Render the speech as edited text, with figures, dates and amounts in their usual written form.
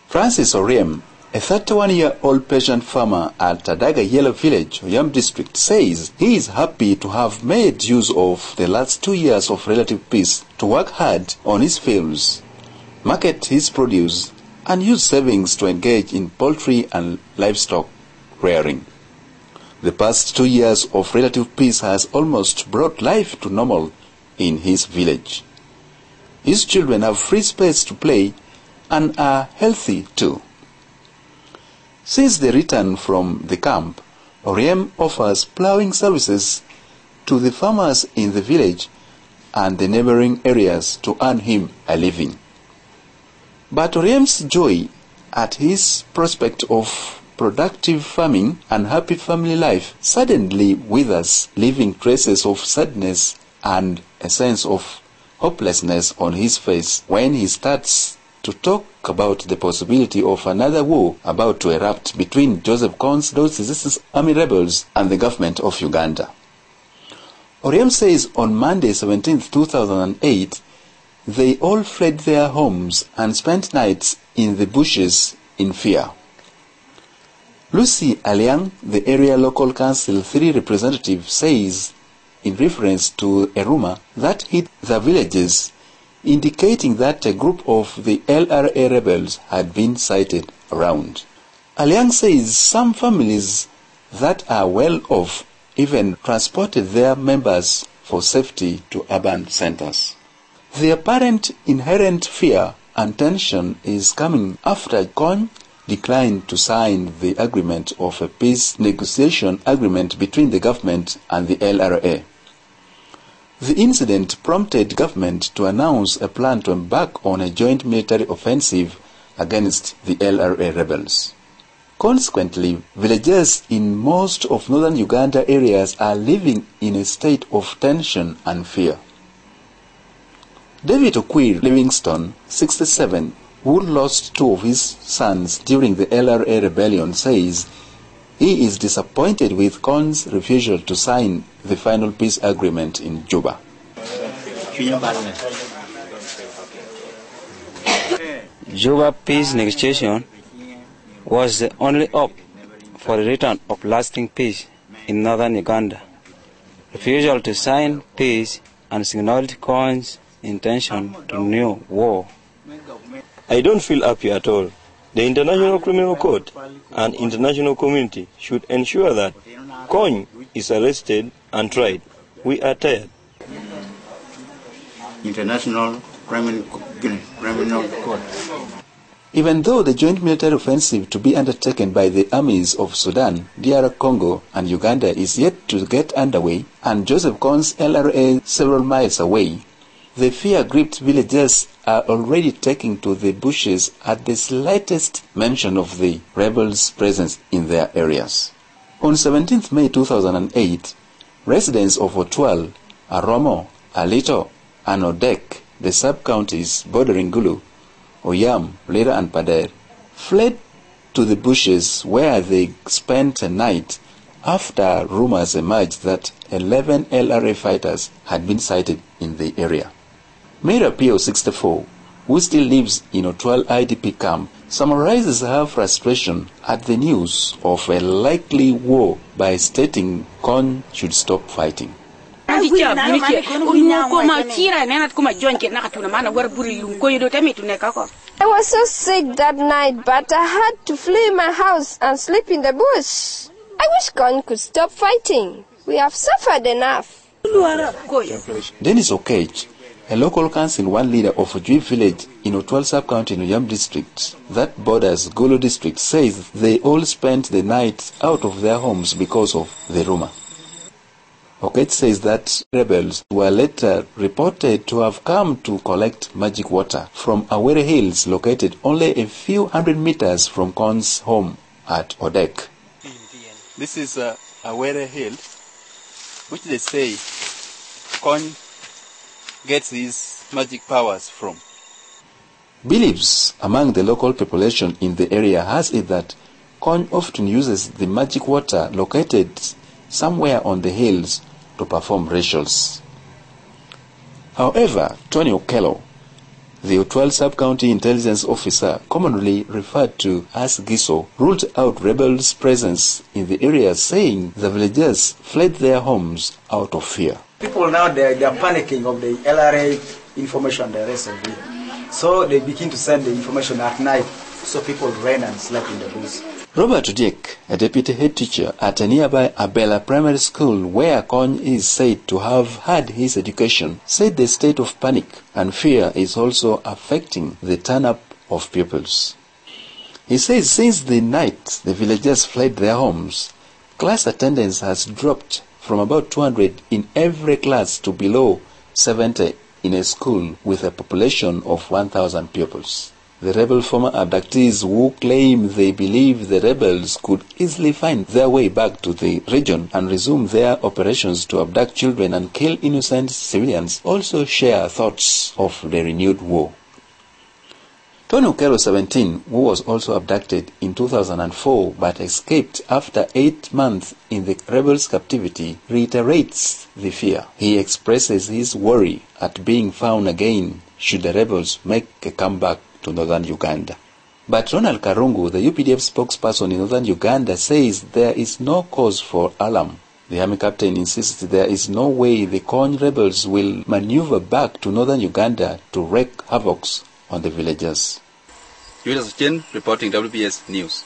Francis Oriem, a 31-year-old patient farmer at Tadaga Yellow Village, Oyam District, says he is happy to have made use of the last 2 years of relative peace to work hard on his fields, market his produce, and use savings to engage in poultry and livestock rearing. The past 2 years of relative peace has almost brought life to normal in his village. His children have free space to play and are healthy too. Since the return from the camp, Oriem offers ploughing services to the farmers in the village and the neighboring areas to earn him a living. But Oriem's joy at his prospect of productive farming and happy family life suddenly withers, leaving traces of sadness and a sense of hopelessness on his face when he starts to talk about the possibility of another war about to erupt between Joseph Kon's Lord's Resistance Army rebels and the government of Uganda. Oriem says on Monday 17, 2008, they all fled their homes and spent nights in the bushes in fear. Lucy Aliang, the area local council 3 representative, says in reference to a rumor that hit the villages, indicating that a group of the LRA rebels had been sighted around. Aliang says some families that are well off even transported their members for safety to urban centers. The apparent inherent fear and tension is coming after Kon declined to sign the agreement of a peace negotiation agreement between the government and the LRA. The incident prompted government to announce a plan to embark on a joint military offensive against the LRA rebels. Consequently, villagers in most of northern Uganda areas are living in a state of tension and fear. David Okwir Livingston, 67, who lost 2 of his sons during the LRA rebellion, says he is disappointed with Kon's refusal to sign the final peace agreement in Juba. Juba peace negotiation was the only hope for the return of lasting peace in northern Uganda. Refusal to sign peace and signaled Kon's intention to renew war. I don't feel happy at all. The International Criminal Court and international community should ensure that Kon is arrested and tried. We are tired. International Criminal Court. Even though the joint military offensive to be undertaken by the armies of Sudan, DR Congo, and Uganda is yet to get underway, and Joseph Kon's LRA several miles away, the fear-gripped villagers are already taking to the bushes at the slightest mention of the rebels' presence in their areas. On 17 May 2008, residents of Otwal, Aromo, Alito, and Odek, the sub-counties bordering Gulu, Oyam, Lira, and Pader, fled to the bushes where they spent a night after rumors emerged that 11 LRA fighters had been sighted in the area. Mira Pio, 64, who still lives in Otwal IDP camp, summarizes her frustration at the news of a likely war by stating Kon should stop fighting. I was so sick that night, but I had to flee my house and sleep in the bush. I wish Kon could stop fighting. We have suffered enough. Dennis Okech, a local council 1 leader of a Ojui village in Otwal sub-county in Oyam district that borders Gulu district, says they all spent the night out of their homes because of the rumor. Okech says that rebels were later reported to have come to collect magic water from Awere Hills, located only a few hundred meters from Kon's home at Odek. This is Awere Hill, which they say Kon gets his magic powers from. Beliefs among the local population in the area has it that Kony often uses the magic water located somewhere on the hills to perform rituals. However, Tony Okello, the Otwal sub-county intelligence officer, commonly referred to as Giso, ruled out rebels' presence in the area, saying the villagers fled their homes out of fear. People now, they are panicking of the LRA information the rest of the day. So they begin to send the information at night, so people ran and slept in the bush. Robert Odiek, a deputy head teacher at a nearby Abela Primary School where Kony is said to have had his education, said the state of panic and fear is also affecting the turn-up of pupils. He says since the night the villagers fled their homes, class attendance has dropped from about 200 in every class to below 70 in a school with a population of 1,000 pupils. The rebel former abductees who claim they believe the rebels could easily find their way back to the region and resume their operations to abduct children and kill innocent civilians also share thoughts of the renewed war. Tony Okello, 17, who was also abducted in 2004 but escaped after 8 months in the rebels' captivity, reiterates the fear. He expresses his worry at being found again should the rebels make a comeback to northern Uganda. But Ronald Karungu, the UPDF spokesperson in northern Uganda, says there is no cause for alarm. The army captain insists there is no way the Kony rebels will maneuver back to northern Uganda to wreak havoc on the villagers. Julius Chen reporting WBS News.